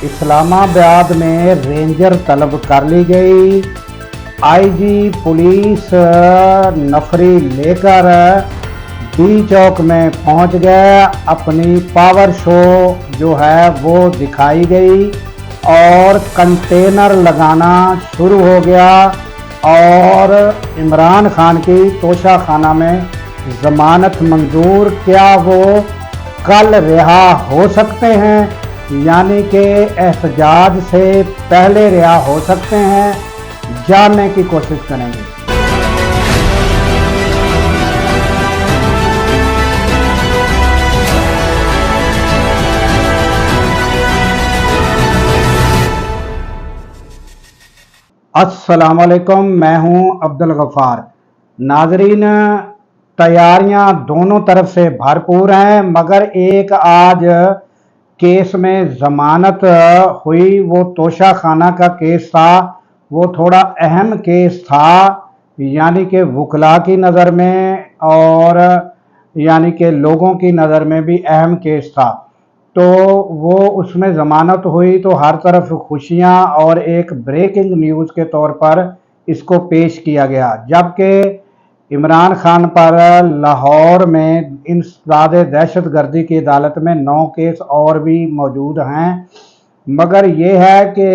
इस्लामाबाद में रेंजर तलब कर ली गई। आईजी पुलिस नफरी लेकर डी चौक में पहुंच गए। अपनी पावर शो जो है वो दिखाई गई और कंटेनर लगाना शुरू हो गया और इमरान खान की तोशा खाना में ज़मानत मंजूर। क्या वो कल रिहा हो सकते हैं, यानी कि एहतजाज से पहले रिहा हो सकते हैं, जानने की कोशिश करेंगे। अस्सलाम वालेकुम, मैं हूं अब्दुल गफ़ार। नाजरीन, तैयारियां दोनों तरफ से भरपूर हैं, मगर एक आज केस में ज़मानत हुई, वो तोशा खाना का केस था। वो थोड़ा अहम केस था, यानी कि वकला की नज़र में और यानी कि लोगों की नज़र में भी अहम केस था। तो वो उसमें ज़मानत हुई तो हर तरफ खुशियां और एक ब्रेकिंग न्यूज़ के तौर पर इसको पेश किया गया। जबकि इमरान खान पर लाहौर में इंसदाद दहशत गर्दी की अदालत में 9 केस और भी मौजूद हैं। मगर ये है कि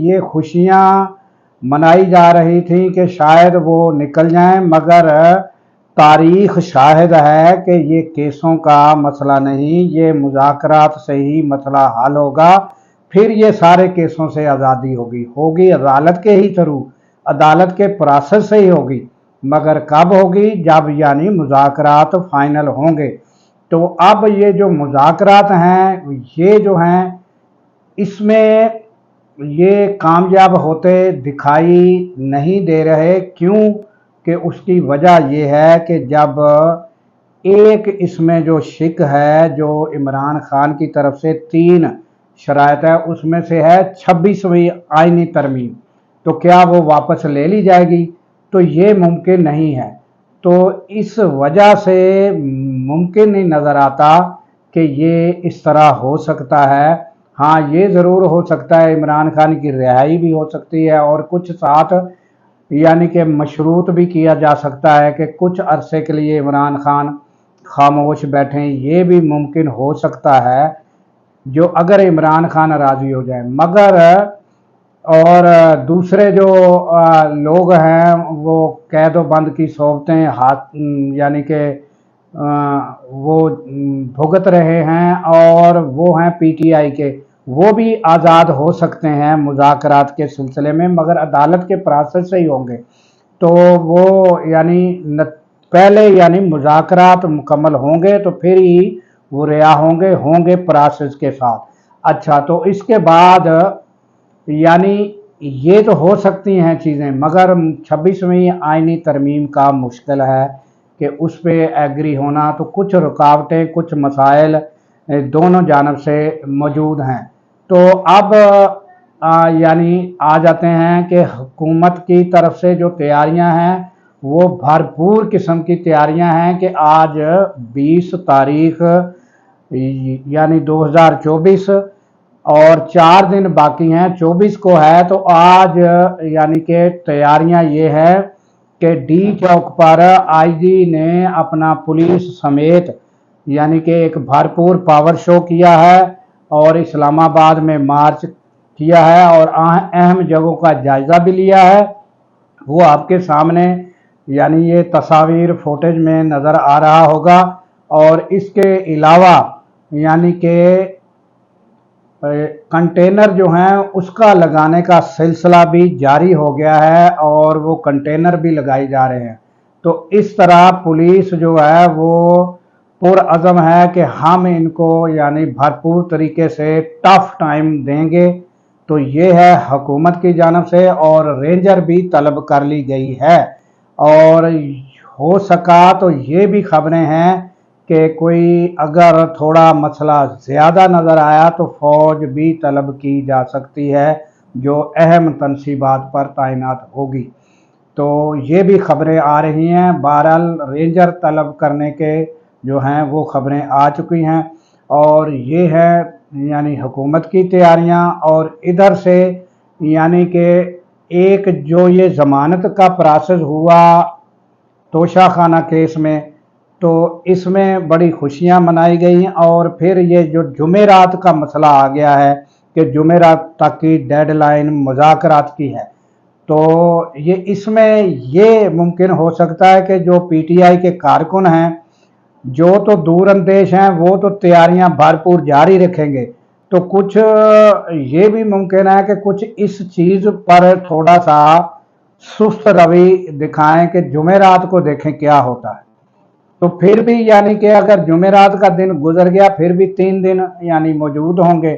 ये खुशियां मनाई जा रही थी कि शायद वो निकल जाएं, मगर तारीख शाहिद है कि ये केसों का मसला नहीं, ये मुज़ाकरात से ही मसला हल होगा। फिर ये सारे केसों से आज़ादी होगी अदालत के ही थ्रू, अदालत के प्रोसेस से ही होगी। मगर कब होगी? जब यानी मुज़ाकरात फाइनल होंगे। तो अब ये जो मुज़ाकरात हैं, ये जो हैं, इसमें ये कामयाब होते दिखाई नहीं दे रहे। क्यों? कि उसकी वजह ये है कि जब एक इसमें जो शिक है, जो इमरान खान की तरफ से 3 शराइत है, उसमें से है 26वीं आईनी तरमीम, तो क्या वो वापस ले ली जाएगी? तो ये मुमकिन नहीं है। तो इस वजह से मुमकिन नहीं नज़र आता कि ये इस तरह हो सकता है। हाँ, ये ज़रूर हो सकता है, इमरान खान की रिहाई भी हो सकती है और कुछ साथ यानी कि मशरूत भी किया जा सकता है कि कुछ अरसे के लिए इमरान खान खामोश बैठें। ये भी मुमकिन हो सकता है, जो अगर इमरान खान राज़ी हो जाए। मगर और दूसरे जो लोग हैं वो कैद व बंद की सोबतें हाथ यानी कि वो भुगत रहे हैं और वो हैं पीटीआई के, वो भी आज़ाद हो सकते हैं मुज़ाकरात के सिलसिले में, मगर अदालत के प्रोसेस से ही होंगे। तो वो यानी पहले यानी मुज़ाकरात मुकम्मल होंगे तो फिर ही वो रिहा होंगे प्रोसेस के साथ। अच्छा, तो इसके बाद यानी ये तो हो सकती हैं चीज़ें, मगर 26वीं आईनी तरमीम का मुश्किल है कि उस पर एग्री होना। तो कुछ रुकावटें, कुछ मसाइल दोनों जानब से मौजूद हैं। तो अब यानी आ जाते हैं कि हुकूमत की तरफ से जो तैयारियां हैं वो भरपूर किस्म की तैयारियां हैं कि आज 20 तारीख यानी 2024 और 4 दिन बाकी हैं, 24 को है। तो आज यानी कि तैयारियां ये है कि डी चौक पर आईजी ने अपना पुलिस समेत यानी कि एक भरपूर पावर शो किया है और इस्लामाबाद में मार्च किया है और अहम जगहों का जायज़ा भी लिया है। वो आपके सामने यानी ये तस्वीर फुटेज में नज़र आ रहा होगा। और इसके अलावा यानी कि कंटेनर जो हैं उसका लगाने का सिलसिला भी जारी हो गया है और वो कंटेनर भी लगाए जा रहे हैं। तो इस तरह पुलिस जो है वो पुरअज़म है कि हम इनको यानी भरपूर तरीके से टफ टाइम देंगे। तो ये है हुकूमत की जानब से, और रेंजर भी तलब कर ली गई है। और हो सका तो ये भी खबरें हैं कि कोई अगर थोड़ा मसला ज़्यादा नज़र आया तो फ़ौज भी तलब की जा सकती है, जो अहम तनसीबात पर तैनात होगी। तो ये भी खबरें आ रही हैं। बहरहाल रेंजर तलब करने के जो हैं वो खबरें आ चुकी हैं और ये है यानी हुकूमत की तैयारियां, और इधर से यानी कि एक जो ये ज़मानत का प्रोसेस हुआ तोशा खाना केस में, तो इसमें बड़ी खुशियां मनाई गई। और फिर ये जो जुमेरात का मसला आ गया है कि जुमेरात तक की डेडलाइन मुज़ाकरात की है, तो ये इसमें ये मुमकिन हो सकता है कि जो पीटीआई के कारकुन हैं, जो तो दूर अंदेश हैं, वो तो तैयारियां भरपूर जारी रखेंगे, तो कुछ ये भी मुमकिन है कि कुछ इस चीज़ पर थोड़ा सा सुस्त रवि दिखाएं कि जुमेरात को देखें क्या होता है। तो फिर भी यानी कि अगर जुमेरात का दिन गुजर गया, फिर भी 3 दिन यानी मौजूद होंगे,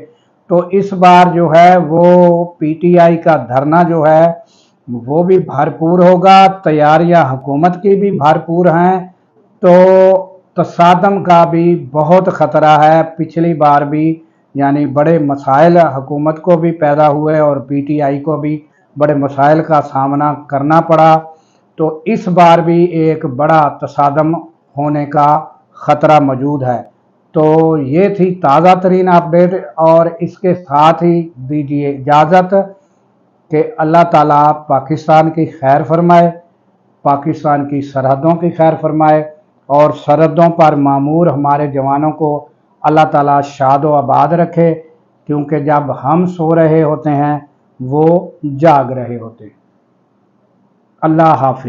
तो इस बार जो है वो पीटीआई का धरना जो है वो भी भरपूर होगा, तैयारियां हुकूमत की भी भरपूर हैं। तो तसादम का भी बहुत ख़तरा है। पिछली बार भी यानी बड़े मसाइल हुकूमत को भी पैदा हुए और पीटीआई को भी बड़े मसाइल का सामना करना पड़ा, तो इस बार भी एक बड़ा तसादम होने का ख़तरा मौजूद है। तो ये थी ताज़ा तरीन अपडेट, और इसके साथ ही दीजिए इजाज़त कि अल्लाह ताला पाकिस्तान की खैर फरमाए, पाकिस्तान की सरहदों की खैर फरमाए, और सरहदों पर मामूर हमारे जवानों को अल्लाह ताला शाद व आबाद रखे, क्योंकि जब हम सो रहे होते हैं वो जाग रहे होते हैं। अल्लाह हाफिज़।